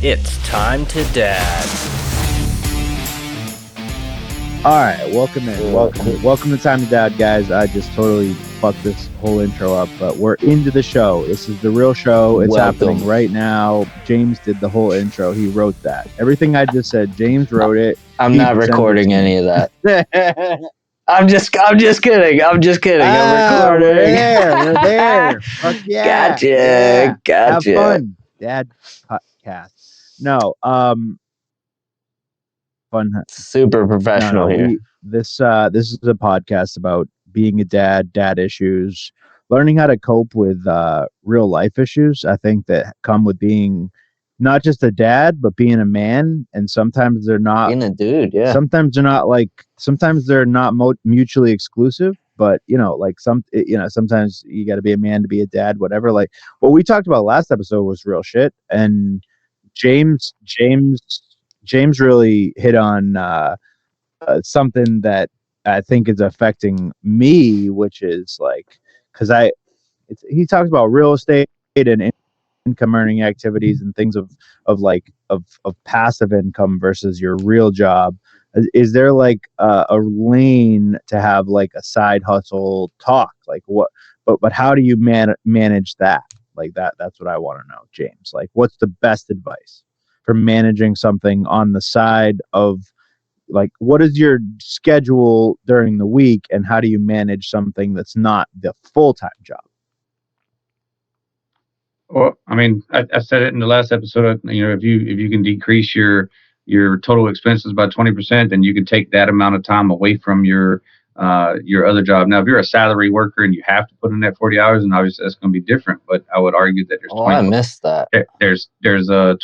It's time to dad. All right, welcome in. Welcome to Time to Dad, guys. I just totally fucked this whole intro up, but we're into the show. This is the real show. It's happening right now. James did the whole intro. He wrote that. Everything I just said, James wrote it. I'm not recording any of that. I'm just kidding. I'm recording. We're there. Fuck yeah. Gotcha. Yeah. Gotcha. Have fun. Dad podcast. No, fun. Super professional here. This is a podcast about being a dad issues, learning how to cope with real life issues. I think that come with being not just a dad, but being a man. And sometimes they're not being a dude. Yeah. Sometimes they're not mutually exclusive. But sometimes you got to be a man to be a dad. Whatever. Like what we talked about last episode was real shit, and James really hit on something that I think is affecting me, which is like, because he talks about real estate and income earning activities and things of passive income versus your real job. Is there like a lane to have like a side hustle talk? Like what? But how do you manage that? Like that's what I want to know, James. Like, what's the best advice for managing something on the side of, like, what is your schedule during the week, and how do you manage something that's not the full-time job? Well, I mean, I said it in the last episode. If you can decrease your total expenses by 20%, then you can take that amount of time away from your other job. Now, if you're a salary worker and you have to put in that 40 hours, then obviously that's going to be different. But I would argue that there's I missed that. There's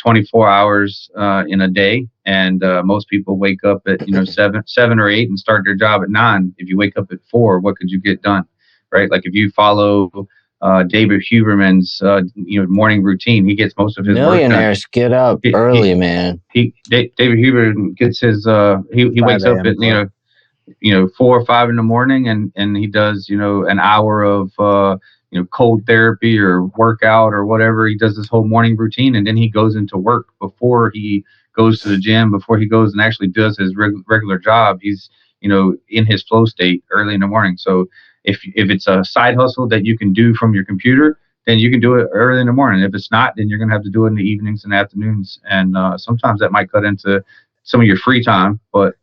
24 hours in a day, and most people wake up at 7 or 8 and start their job at 9. If you wake up at 4, what could you get done, right? Like if you follow David Huberman's morning routine, he gets most of his millionaires get up early, man. David Huberman gets his he wakes up at 4 or 5 in the morning, and he does an hour of cold therapy or workout or whatever. He does this whole morning routine, and then he goes into work before he goes to the gym, before he goes and actually does his regular job. He's in his flow state early in the morning. So if it's a side hustle that you can do from your computer, then you can do it early in the morning. If it's not, then you're going to have to do it in the evenings and afternoons. And sometimes that might cut into some of your free time, but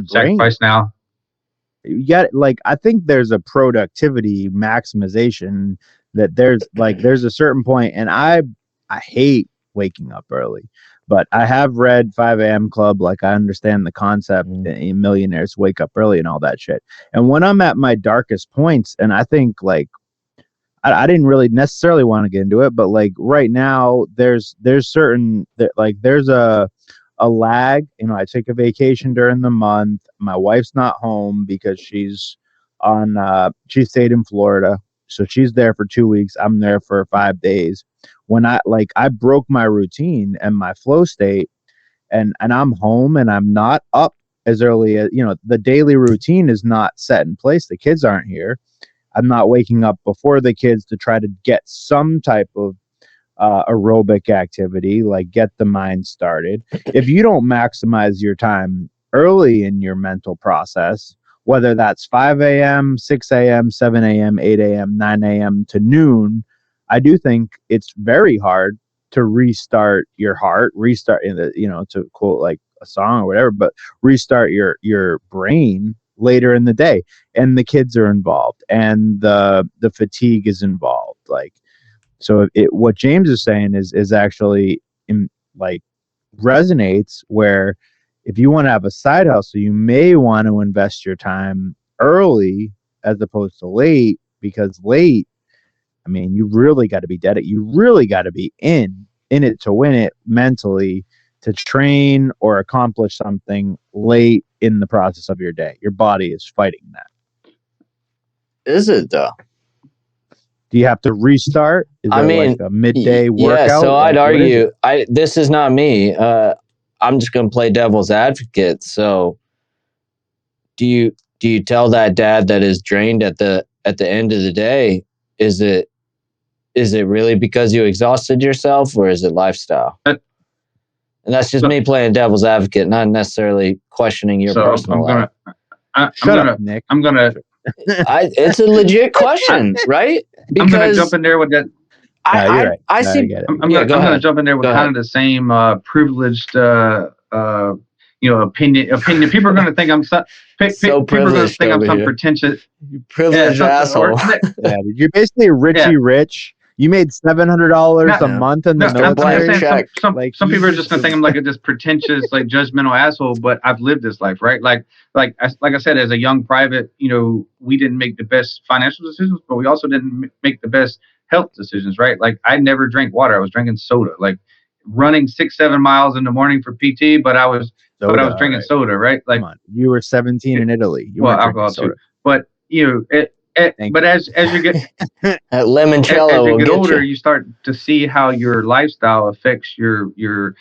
sacrifice now. You got, like, I think there's a productivity maximization that there's a certain point, and I hate waking up early, but I have read 5 a.m. Club. Like, I understand the concept. Millionaires wake up early and all that shit. And when I'm at my darkest points, and I think like I didn't really necessarily want to get into it, but like right now there's a lag. I take a vacation during the month. My wife's not home because she stayed in Florida. So she's there for 2 weeks. I'm there for 5 days. When I broke my routine and my flow state, and I'm home and I'm not up as early as, the daily routine is not set in place. The kids aren't here. I'm not waking up before the kids to try to get some type of aerobic activity, like get the mind started. If you don't maximize your time early in your mental process, whether that's 5 a.m., 6 a.m., 7 a.m., 8 a.m., 9 a.m. to noon, I do think it's very hard to restart your heart, to quote like a song or whatever, but restart your brain later in the day. And the kids are involved, and the fatigue is involved. Like, so what James is saying is actually resonates, where if you want to have a side hustle, you may want to invest your time early as opposed to late, because late, I mean, you really got to be dedicated. You really got to be in it to win it mentally, to train or accomplish something late in the process of your day. Your body is fighting that. Is it though? Do you have to restart? Is there like a midday workout? Yeah, so I'd argue, this is not me. I'm just going to play devil's advocate. So do you tell that dad that is drained at the end of the day, is it really because you exhausted yourself, or is it lifestyle? And that's just me playing devil's advocate, not necessarily questioning your personal life. Shut up, Nick. It's a legit question, right? Because I'm going to jump in there with that. I see. I'm going to jump in there with kind of the same privileged, opinion. People are going to think I'm people are going to think I'm some pretentious, privileged asshole. You're basically Richie Rich. You made $700 a month in the military. Some people are just going to think I'm like this pretentious, like judgmental asshole. But I've lived this life, right? Like I said, as a young private, we didn't make the best financial decisions, but we also didn't make the best health decisions, right? Like I never drank water; I was drinking soda. Like running 6-7 miles in the morning for PT, but I was drinking soda, right? Like come on, you were 17 in Italy. You alcohol too, but but as you get that limoncello, as you get older, you start to see how your lifestyle affects your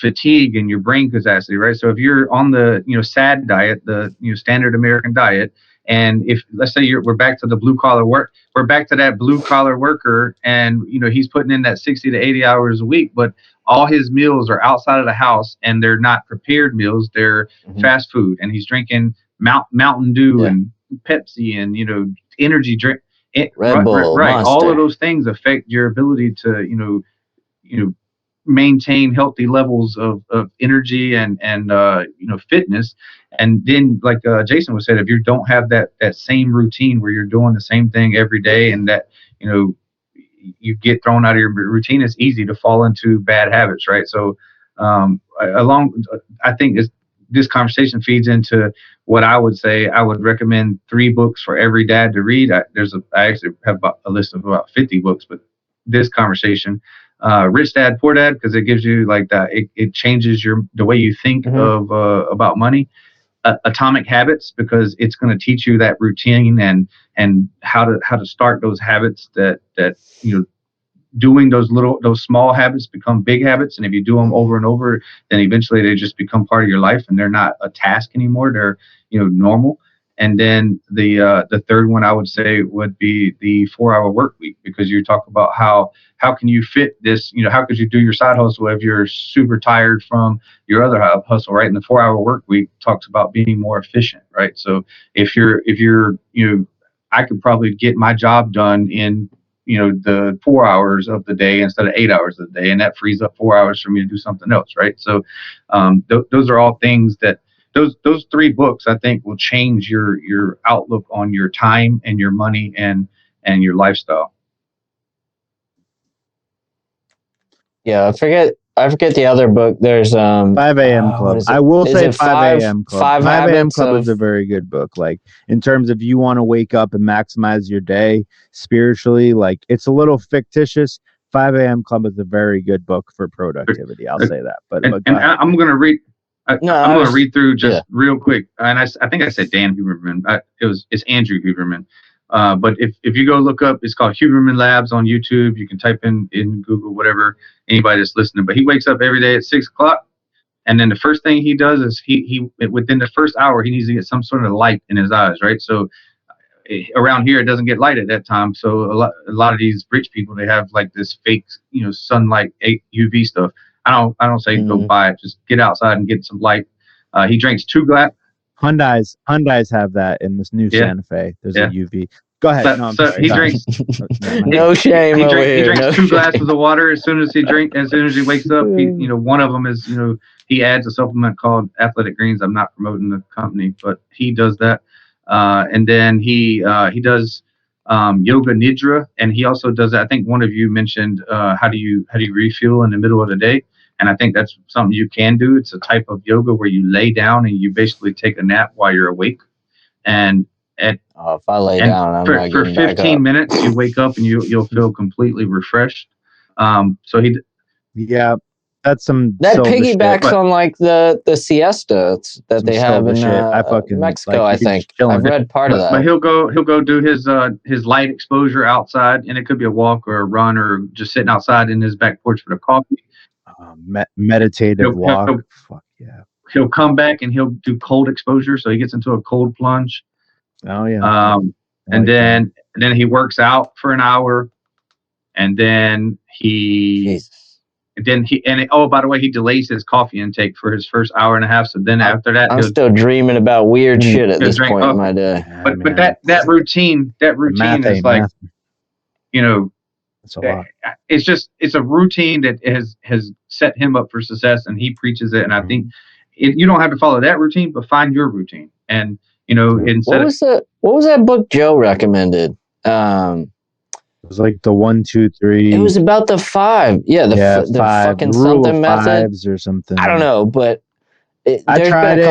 fatigue and your brain capacity, right? So if you're on the SAD diet, the standard American diet, and if let's say we're back to the blue collar work, we're back to that blue collar worker, and he's putting in that 60 to 80 hours a week, but all his meals are outside of the house, and they're not prepared meals; they're fast food, and he's drinking Mountain Dew and Pepsi and energy drink, Red Bull, right? Monster. All of those things affect your ability to maintain healthy levels of energy and fitness. And then like Jason was said, if you don't have that same routine where you're doing the same thing every day, and that you get thrown out of your routine, it's easy to fall into bad habits, right? So I think this conversation feeds into what I would say. I would recommend 3 books for every dad to read. I actually have a list of about 50 books, but this conversation, Rich Dad, Poor Dad, because it gives you like that. It changes the way you think of about money. Atomic Habits, because it's going to teach you that routine and how to start those habits that doing those small habits become big habits. And if you do them over and over, then eventually they just become part of your life, and they're not a task anymore. They're, normal. And then the third one I would say would be the 4-hour work week, because you talk about how can you fit this, how could you do your side hustle if you're super tired from your other hustle, right? And the 4-hour work week talks about being more efficient, right? So if you're, I could probably get my job done in, the 4 hours of the day instead of 8 hours of the day. And that frees up 4 hours for me to do something else, right? So those are all things that those 3 books, I think, will change your outlook on your time and your money and your lifestyle. Yeah, I forget the other book. There's 5 a.m. Club. I will say 5 a.m. Club. 5 a.m. Club is a very good book. Like in terms of you want to wake up and maximize your day spiritually, like it's a little fictitious. 5 a.m. Club is a very good book for productivity. I'll say that. But I'm going to read. I'm going to read through just real quick. And I think I said Dan Huberman. It's Andrew Huberman. But if you go look up, it's called Huberman Labs on YouTube. You can type in Google, whatever, anybody that's listening. But he wakes up every day at 6 o'clock. And then the first thing he does is he within the first hour, he needs to get some sort of light in his eyes, right? So around here, it doesn't get light at that time. So a lot of these rich people, they have like this fake, sunlight UV stuff. I don't say go buy it. Just get outside and get some light. He drinks 2 glass. Hyundais have that in this new Santa Fe. There's a UV. Go ahead. He drinks. No shame. He drinks 2 glasses of water as soon as he wakes up. One of them is he adds a supplement called Athletic Greens. I'm not promoting the company, but he does that. And then he does yoga nidra, and he also does. I think one of you mentioned how do you refuel in the middle of the day. And I think that's something you can do. It's a type of yoga where you lay down and you basically take a nap while you're awake. And if I lay down, I'm not for 15 minutes, you wake up and you'll feel completely refreshed. That's some that piggybacks on like the siesta that they have in Mexico. I think I've read part of that. But he'll go do his light exposure outside, and it could be a walk or a run or just sitting outside in his back porch with a coffee. Meditative walk. Fuck yeah. He'll come back and he'll do cold exposure, so he gets into a cold plunge. Oh yeah. And then he works out for an hour, and then he And then by the way, he delays his coffee intake for his first hour and a half. So then after that, I'm still dreaming about weird shit at this point in my day. But that routine is like, you know, that's a lot. It's a routine that has set him up for success, and he preaches it. And I think you don't have to follow that routine, but find your routine. And you know, what was that book Joe recommended? It was like the 1, 2, 3. It was about the 5. Yeah, the fucking something method or something. I don't know, but I tried it.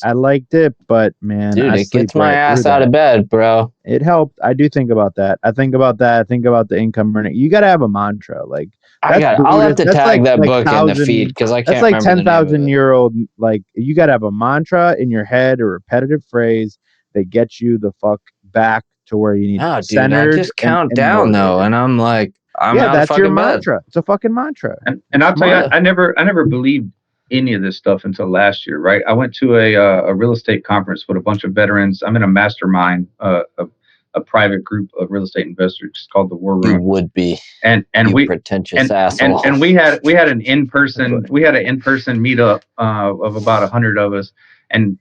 I liked it, but man, dude, it gets my ass out of bed, bro. It helped. I do think about that. I think about the income earning. You got to have a mantra. Like I'll have to tag that book in the feed because I can't. That's like 10,000-year-old. Like you got to have a mantra in your head, a repetitive phrase that gets you the fuck back to where you need to be centered. I just count down though, and I'm like, that's your mantra. It's a fucking mantra. And I'll tell you, I never believed any of this stuff until last year, right? I went to a real estate conference with a bunch of veterans. I'm in a mastermind, a private group of real estate investors called the War Room. You would be, and we pretentious asshole. And we had an in-person meetup of about 100 of us, and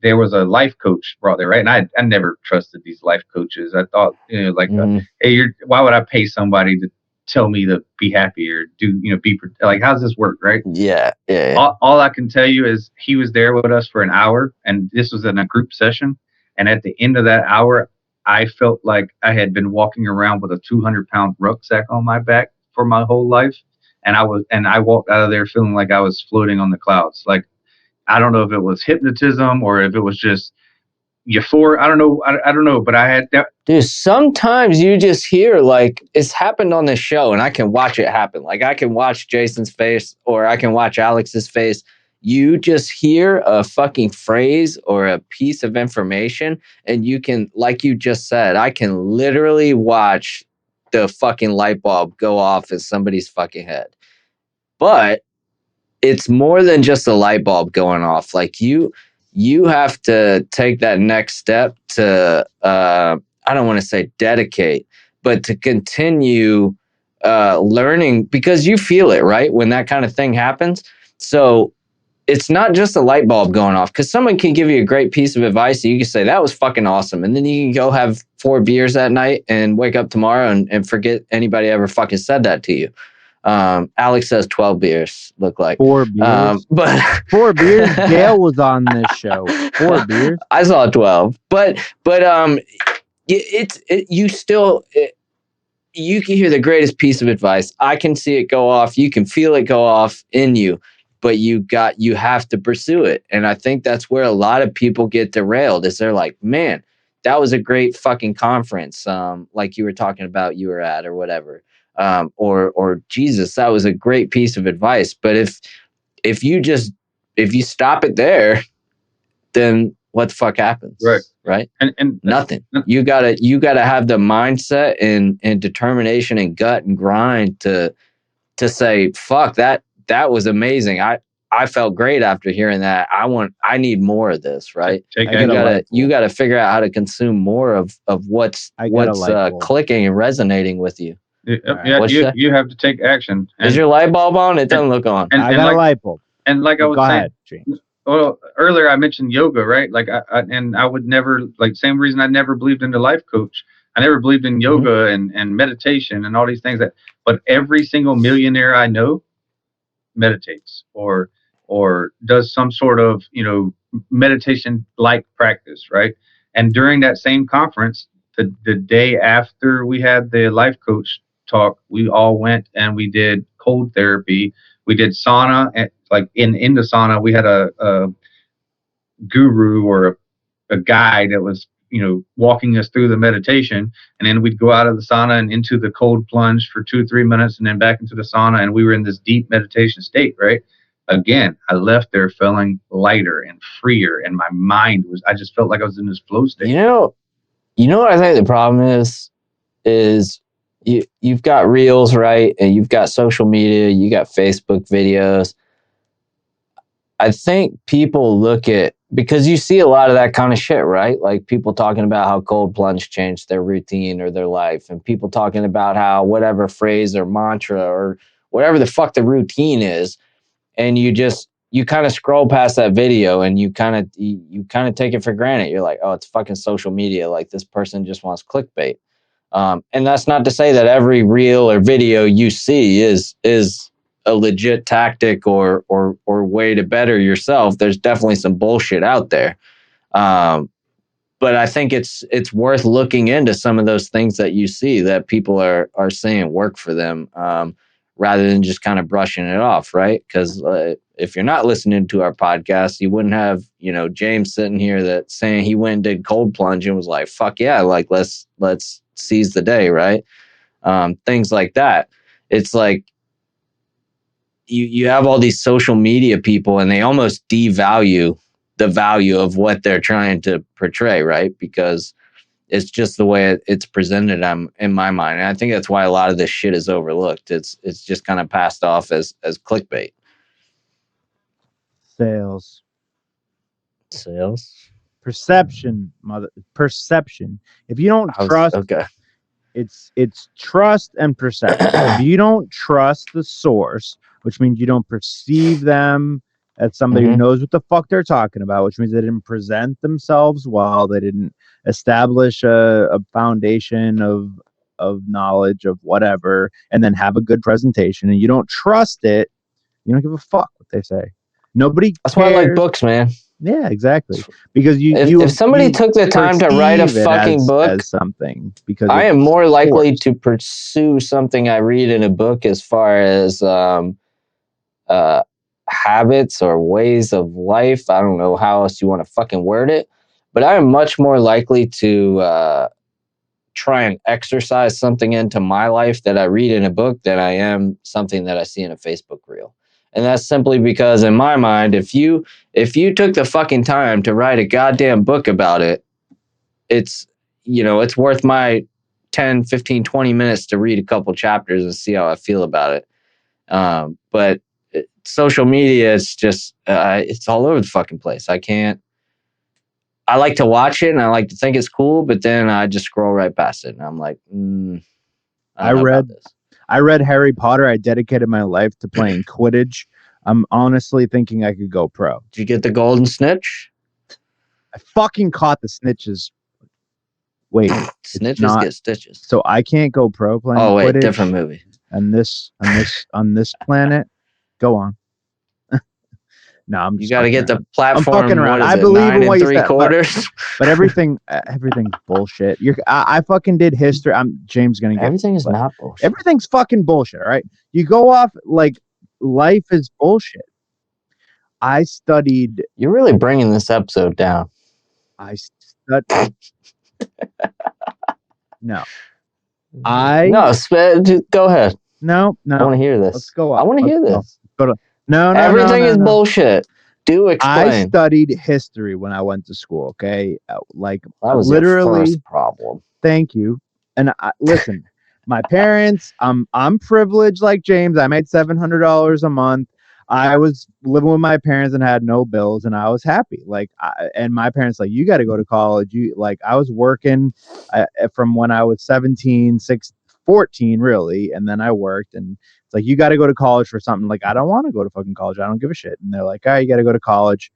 there was a life coach brought there, right? And I never trusted these life coaches. I thought, you know, hey, why would I pay somebody to tell me to be happy or do, you know, be like, how's this work, right? Yeah. All I can tell you is he was there with us for an hour, and this was in a group session. And at the end of that hour, I felt like I had been walking around with a 200-pound rucksack on my back for my whole life, and I walked out of there feeling like I was floating on the clouds. Like, I don't know if it was hypnotism or if it was just euphoria. I don't know, but I had that. Dude, sometimes you just hear, like, it's happened on this show and I can watch it happen. Like, I can watch Jason's face or I can watch Alex's face. You just hear a fucking phrase or a piece of information and you can, like you just said, I can literally watch the fucking light bulb go off in somebody's fucking head. But it's more than just a light bulb going off. Like you have to take that next step to, I don't want to say dedicate, but to continue learning, because you feel it, right? When that kind of thing happens. So it's not just a light bulb going off, because someone can give you a great piece of advice and you can say, that was fucking awesome. And then you can go have 4 beers that night and wake up tomorrow and forget anybody ever fucking said that to you. Alex says 12 beers look like 4 beers, but 4 beers. Gail was on this show. 4 beers. I saw 12, but you can hear the greatest piece of advice. I can see it go off. You can feel it go off in you, but you have to pursue it. And I think that's where a lot of people get derailed, is they're like, man, that was a great fucking conference. Like you were talking about, you were at, or whatever. Or Jesus, that was a great piece of advice. But if you stop it there, then what the fuck happens? Right. And nothing. You gotta have the mindset and determination and gut and grind to say, fuck, that was amazing. I felt great after hearing that. I need more of this, right? You gotta figure out how to consume more of what's clicking and resonating with you. Yeah, you have to take action. Is your light bulb on? It doesn't look on. I got a light bulb. And like I was saying, James. Well, earlier I mentioned yoga, right? Like, I would never, like, same reason I never believed in the life coach. I never believed in yoga and meditation and all these things but every single millionaire I know meditates or does some sort of, meditation like practice, right? And during that same conference, the day after we had the life coach talk, we all went and we did cold therapy. We did sauna, and like in the sauna, we had a guru or a guide that was, walking us through the meditation. And then we'd go out of the sauna and into the cold plunge for 2 or 3 minutes and then back into the sauna. And we were in this deep meditation state, right? Again, I left there feeling lighter and freer. And my mind I just felt like I was in this flow state. You know what I think the problem is you've got reels, right? And you've got social media, you got Facebook videos. I think people look at because you see a lot of that kind of shit, right? Like people talking about how cold plunge changed their routine or their life, and people talking about how whatever phrase or mantra or whatever the fuck the routine is, and you kind of scroll past that video and you kind of take it for granted. You're like, oh, it's fucking social media. Like this person just wants clickbait. And that's not to say that every reel or video you see is a legit tactic or way to better yourself. There's definitely some bullshit out there. But I think it's worth looking into some of those things that you see that people are saying work for them, rather than just kind of brushing it off, right? Because if you're not listening to our podcast, you wouldn't have, James sitting here that saying he went and did cold plunge and was like, fuck yeah, like let's seize the day, right? Things like that. It's like you have all these social media people and they almost devalue the value of what they're trying to portray, right? Because it's just the way it's presented in my mind. And I think that's why a lot of this shit is overlooked. It's just kind of passed off as clickbait. Sales. Perception. If you don't trust, okay. It's trust and perception. If you don't trust the source, which means you don't perceive them as somebody who knows what the fuck they're talking about, which means they didn't present themselves well, they didn't establish a foundation of knowledge of whatever, and then have a good presentation, and you don't trust it, you don't give a fuck what they say. Nobody cares. That's why I like books, man. Yeah, exactly. Because if somebody took the time to write a fucking book, as something, because I am more likely to pursue something I read in a book as far as habits or ways of life. I don't know how else you want to fucking word it, but I am much more likely to try and exercise something into my life that I read in a book than I am something that I see in a Facebook reel. And that's simply because in my mind, if you took the fucking time to write a goddamn book about it, it's worth my 10, 15, 20 minutes to read a couple chapters and see how I feel about it. But social media is just, it's all over the fucking place. I like to watch it and I like to think it's cool, but then I just scroll right past it and I'm like, I read Harry Potter. I dedicated my life to playing Quidditch. I'm honestly thinking I could go pro. Did you get the golden snitch? I fucking caught the snitches. Wait, snitches get stitches. So I can't go pro playing Quidditch? Oh wait, different movie. On this planet, go on. No, I'm. You got to get the platform. I'm fucking around. I believe in what you said, but everything's bullshit. I fucking did history. James gonna get everything is not bullshit. Everything's fucking bullshit. All right, you go off like life is bullshit. I studied. You're really bringing this episode down. I studied. No. Go ahead. No. I want to hear this. Let's go. I want to hear this. No. Everything is bullshit. Do explain. I studied history when I went to school. Okay, like that was literally your first problem. Thank you. And listen, my parents. I'm privileged like James. I made $700 a month. I was living with my parents and had no bills, and I was happy. And my parents you got to go to college. I was working from when I was 17, 14 really, and then I worked, and it's like, you got to go to college for something. I don't want to go to fucking college. I don't give a shit. And they're like, oh, you got to go to college.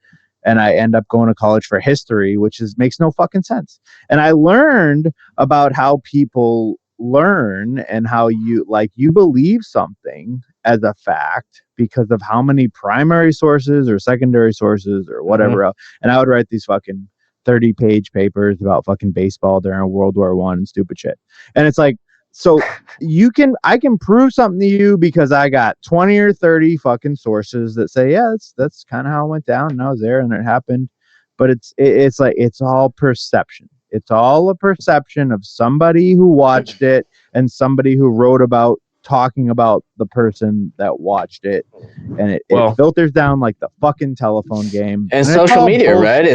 And I end up going to college for history, which makes no fucking sense. And I learned about how people learn and how you believe something as a fact because of how many primary sources or secondary sources or whatever else. And I would write these fucking 30-page papers about fucking baseball during World War I and stupid shit. And it's like, so I can prove something to you because I got 20 or 30 fucking sources that say, yeah, that's kind of how it went down, and I was there and it happened. But it's like, it's all perception. It's all a perception of somebody who watched it and somebody who wrote about talking about the person that watched it, and it filters down like the fucking telephone game. And social media, right?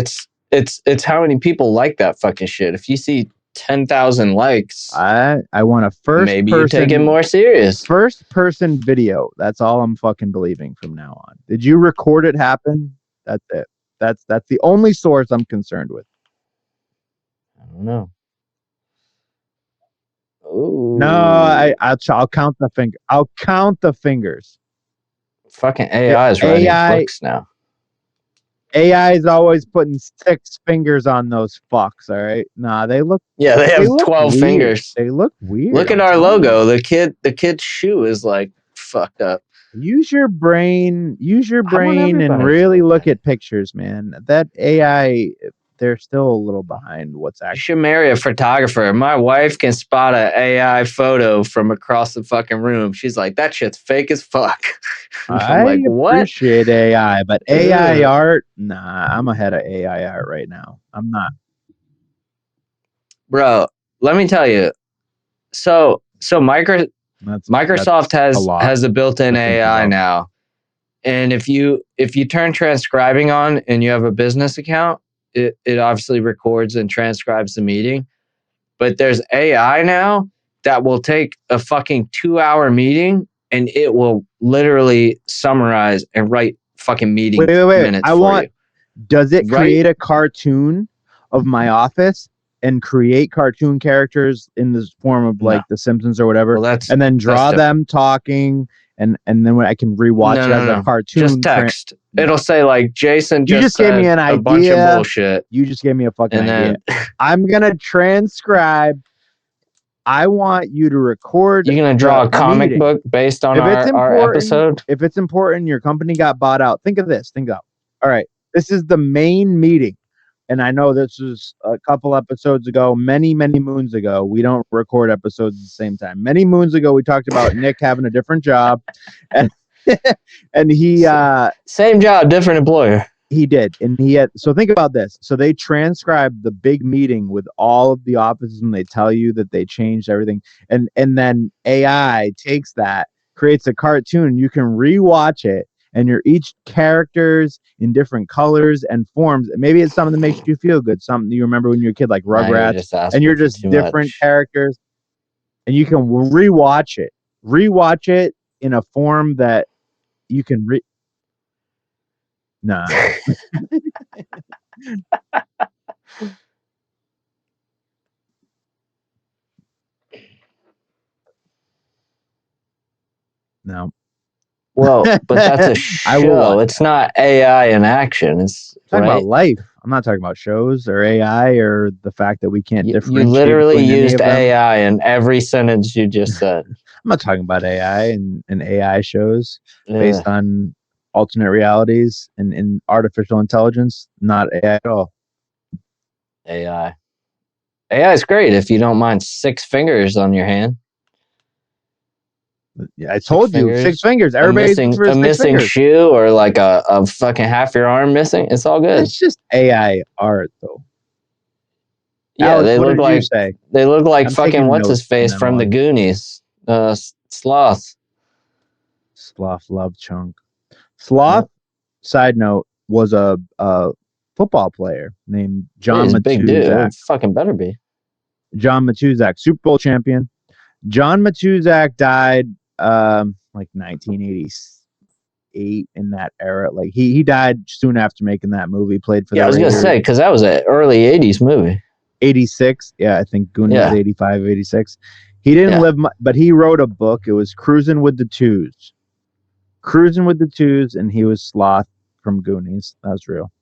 It's how many people like that fucking shit. If you see 10,000 likes, I want a first. Maybe person, you take it more serious. First person video. That's all I'm fucking believing from now on. Did you record it happen? That's it. That's the only source I'm concerned with. I don't know. Ooh. No, I'll count the finger. I'll count the fingers. Fucking AI is writing books now. AI is always putting 6 fingers on those fucks. All right, nah, they look. Yeah, they have 12 fingers. They look weird. Look at our logo. The kid's shoe is like fucked up. Use your brain. Use your brain and really look at pictures, man. That AI, they're still a little behind what's actually. You should marry a photographer. My wife can spot an AI photo from across the fucking room. She's like, that shit's fake as fuck. I'm like, what? I appreciate AI, but AI art, nah, I'm ahead of AI art right now. I'm not. Bro, let me tell you. So Microsoft has a built-in AI now. And if you turn transcribing on and you have a business account, it obviously records and transcribes the meeting. But there's AI now that will take a fucking 2-hour meeting and it will literally summarize and write fucking meeting minutes for you. Does it create a cartoon of my office and create cartoon characters in the form of like The Simpsons or whatever, and then draw them talking, and then when I can rewatch it as a cartoon? Just text. It'll say like Jason. You just gave me an idea. A bunch of bullshit. You just gave me a fucking idea. I'm gonna transcribe. I want you to record. You're gonna draw a comic book based on our episode. If it's important, your company got bought out. Think of this. All right, this is the main meeting. And I know this was a couple episodes ago, many moons ago. We don't record episodes at the same time. Many moons ago, we talked about Nick having a different job, and he same job, different employer. He did, and he had. So think about this. So they transcribed the big meeting with all of the offices, and they tell you that they changed everything, and then AI takes that, creates a cartoon. You can rewatch it. And you're each characters in different colors and forms. Maybe it's something that makes you feel good. Something you remember when you were a kid, like Rugrats, and you're just different characters. And you can rewatch it in a form that you can Nah. No. Well, but that's a show. It's not AI in action. It's talking about life. I'm not talking about shows or AI or the fact that we can't differentiate. You literally used AI in every sentence you just said. I'm not talking about AI and AI shows based on alternate realities and artificial intelligence. Not AI at all. AI is great if you don't mind 6 fingers on your hand. Yeah, I told you 6 fingers. Everybody's a missing shoe or like a fucking half your arm missing. It's all good. It's just AI art, though. Yeah, Alex, they look like fucking what's his face from the Goonies. Sloth. Sloth Love Chunk. Sloth. Side note, was a football player named John Matuszak. Big dude. Fucking better be. John Matuszak, Super Bowl champion. John Matuszak died like 1988 in that era. Like he died soon after making that movie. Played for I was gonna say because that was an early 80s movie. 86, yeah, I think Goonies 85, 86. He didn't live much, but he wrote a book. It was Cruising with the Twos, and he was Sloth from Goonies. That was real.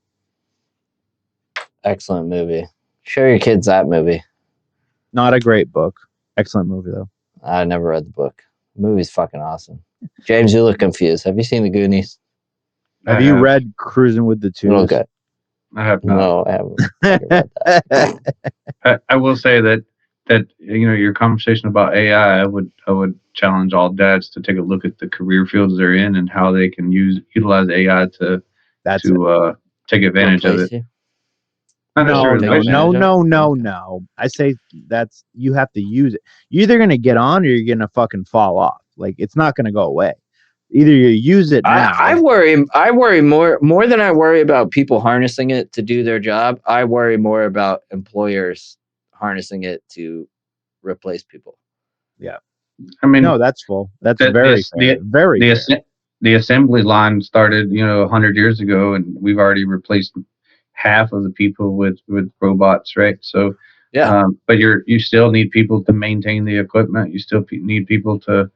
Excellent movie. Show your kids that movie. Not a great book. Excellent movie though. I never read the book. The movie's fucking awesome. James, you look confused. Have you seen the Goonies? Have you read Cruising with the Twos? Okay. I have not. No, I haven't. I will say that your conversation about AI, I would challenge all dads to take a look at the career fields they're in and how they can utilize AI to take advantage of it. No. I say you have to use it. You're either gonna get on or you're gonna fucking fall off. Like it's not gonna go away. Either you use it now. I worry more than I worry about people harnessing it to do their job. I worry more about employers harnessing it to replace people. Yeah. I mean, no, that's full. That's very fair. The assembly line started, 100 years ago, and we've already replaced half of the people with robots, right? So Yeah. but you still need people to maintain the equipment. You still need people to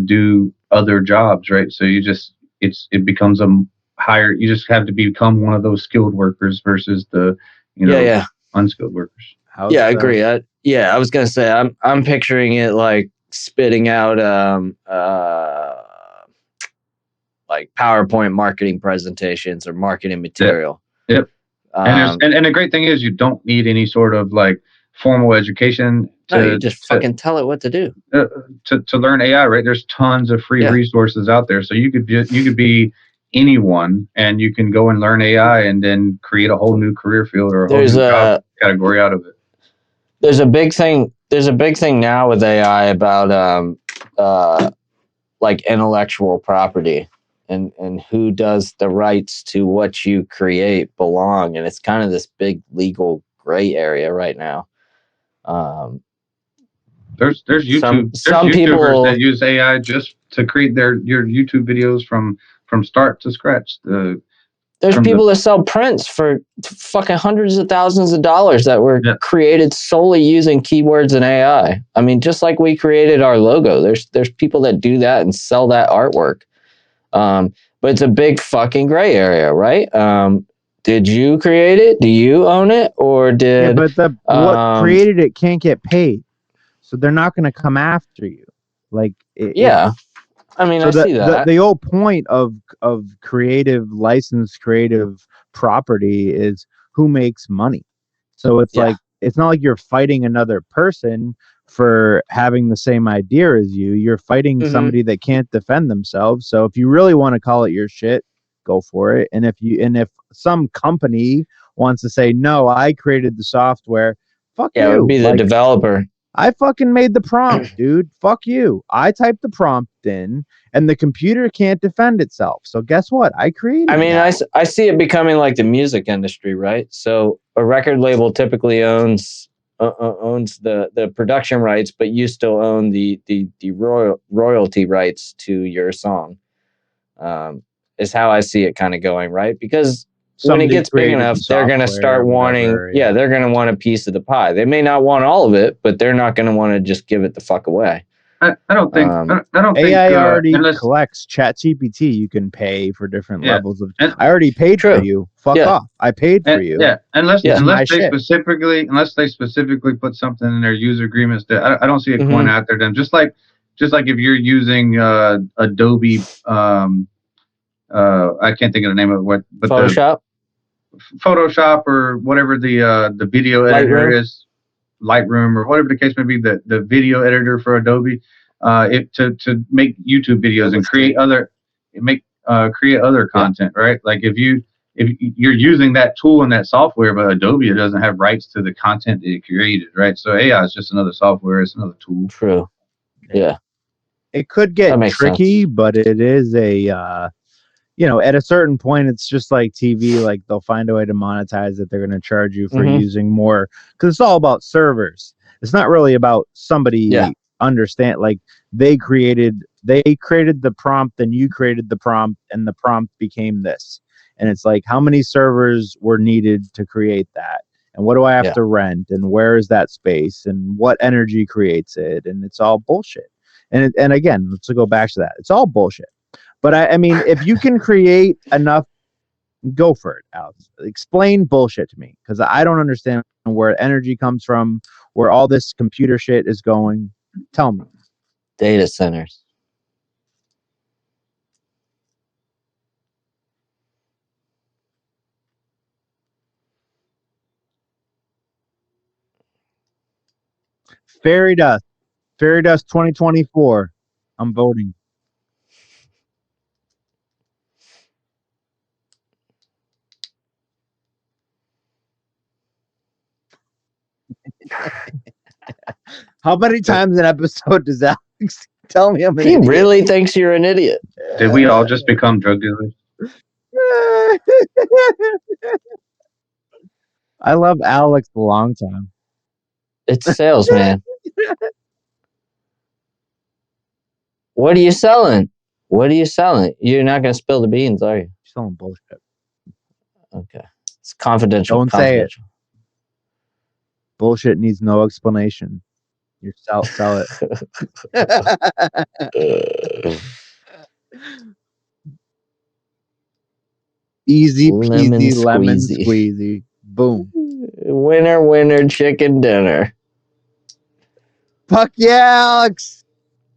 do other jobs, right? So it becomes a higher. You just have to become one of those skilled workers versus the unskilled workers. I agree. I was gonna say I'm picturing it like spitting out like PowerPoint marketing presentations or marketing material. Yep. And the great thing is you don't need any sort of like formal education you just fucking tell it what to do. To learn AI, right? There's tons of free resources out there, so you could be anyone, and you can go and learn AI, and then create a whole new career field or a whole new job category out of it. There's a big thing. There's a big thing now with AI about like intellectual property and who does the rights to what you create belong, and it's kind of this big legal gray area right now. There's YouTube. Some YouTubers people that use AI just to create your YouTube videos from start to scratch. There's people that sell prints for fucking hundreds of thousands of dollars that were created solely using keywords and AI. I mean, just like we created our logo, there's people that do that and sell that artwork. But it's a big fucking gray area, right? Did you create it? Do you own it? Or did... Yeah, but what created it can't get paid. So they're not going to come after you. Like, I mean, so I see that. The whole point of licensed creative property is who makes money. So it's like, it's not like you're fighting another person for having the same idea as you. You're fighting somebody that can't defend themselves. So if you really want to call it your shit, go for it. And if some company wants to say, no, I created the software, fuck you. It would be the developer. I fucking made the prompt, dude. Fuck you. I typed the prompt in, and the computer can't defend itself. So guess what? I created it. I see it becoming like the music industry, right? So a record label typically owns the production rights, but you still own the royalty rights to your song. Is how I see it kind of going, right? Because when it gets big enough, they're going to start wanting, they're going to want a piece of the pie. They may not want all of it, but they're not going to want to just give it the fuck away. I don't think AI already collects ChatGPT. You can pay for different levels of. I already paid for you. Fuck off. I paid for you. Yeah, unless they specifically put something in their user agreements that I don't see it going after them. Just like if you're using Adobe. I can't think of the name of it. But Photoshop or whatever the video editor is, Lightroom or whatever the case may be, the video editor for Adobe, to make YouTube videos and create other content, right? Like if you're using that tool and that software, but Adobe doesn't have rights to the content that it created, right? So AI is just another software, it's another tool. True. Yeah. It could get tricky, but it is a at a certain point, it's just like TV. Like they'll find a way to monetize it. They're going to charge you for using more, because it's all about servers. It's not really about somebody understand. Like they created the prompt, and you created the prompt, and the prompt became this. And it's like, how many servers were needed to create that? And what do I have to rent? And where is that space? And what energy creates it? And it's all bullshit. And again, let's go back to that. It's all bullshit. But I mean, if you can create enough, go for it, Alex. Explain bullshit to me, because I don't understand where energy comes from, where all this computer shit is going. Tell me. Data centers. Fairy Dust 2024. I'm voting. How many times an episode does Alex tell me I'm an idiot? He really thinks you're an idiot. Did we all just become drug dealers? I love Alex a long time. It's sales, man. What are you selling? You're not going to spill the beans, are you? Selling bullshit. Okay. It's confidential. Don't say it. Bullshit needs no explanation. You sell it. Easy peasy, lemon squeezy. Boom. Winner, chicken dinner. Fuck yeah, Alex.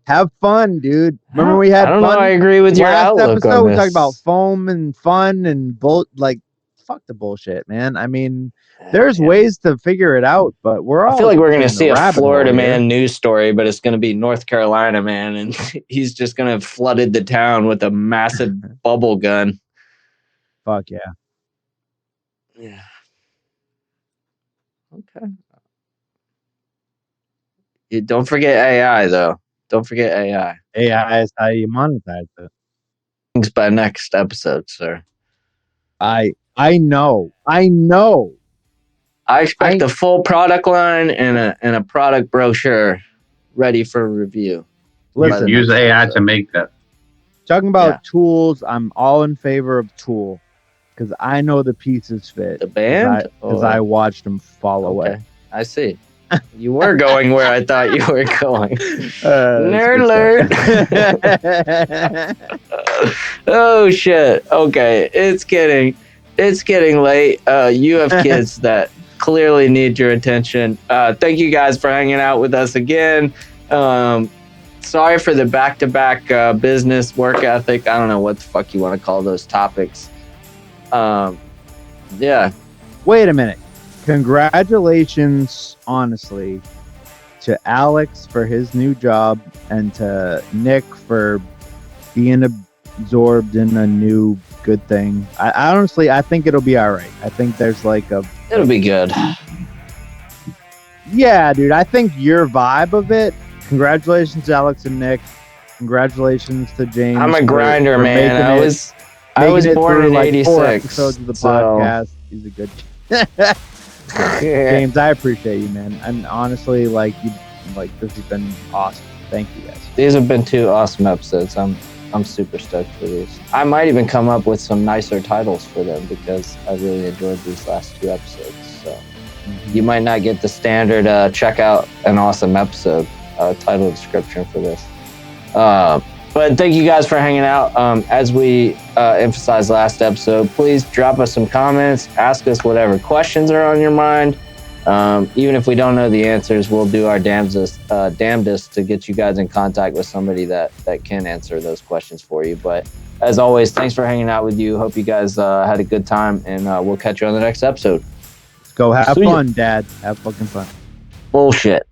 Have fun, dude. Remember we had fun? I don't know. I agree with your outlook episode, on we this. talked about foam and fun and fuck the bullshit, man. I mean, there's ways to figure it out, but I feel like we're going to see a Florida man news story, but it's going to be North Carolina man, and he's just going to have flooded the town with a massive bubble gun. Fuck yeah. Yeah. Okay. Don't forget AI, though. Don't forget AI. AI is how you monetize it. Thanks by next episode, sir. I know. I expect a full product line and a product brochure ready for review. Listen, use AI to make that. Talking about tools, I'm all in favor of Tool because I know the pieces fit. The band? Because I watched them fall away. I see. You were going where I thought you were going. Nerd alert. Oh shit. Okay. It's getting late. You have kids that clearly need your attention. Thank you guys for hanging out with us again. Sorry for the back-to-back business work ethic. I don't know what the fuck you want to call those topics. Yeah. Wait a minute. Congratulations, honestly, to Alex for his new job and to Nick for being absorbed in a new good thing. I honestly think it'll be all right. I think there's it'll be good. Yeah, dude. I think your vibe of it. Congratulations, Alex and Nick. Congratulations to James. I'm a grinder, man. I was born in '86. 4 episodes of the podcast. He's a good. James, I appreciate you, man. And honestly, this has been awesome. Thank you guys. These have been 2 awesome episodes. I'm super stoked for these. I might even come up with some nicer titles for them because I really enjoyed these last 2 episodes. So you might not get the standard check out an awesome episode title description for this. But thank you guys for hanging out. As we emphasized last episode, please drop us some comments, ask us whatever questions are on your mind. Even if we don't know the answers, we'll do our damnedest to get you guys in contact with somebody that can answer those questions for you. But as always, thanks for hanging out with you. Hope you guys had a good time, and we'll catch you on the next episode. Let's go have fun, Dad. Have fucking fun. Bullshit.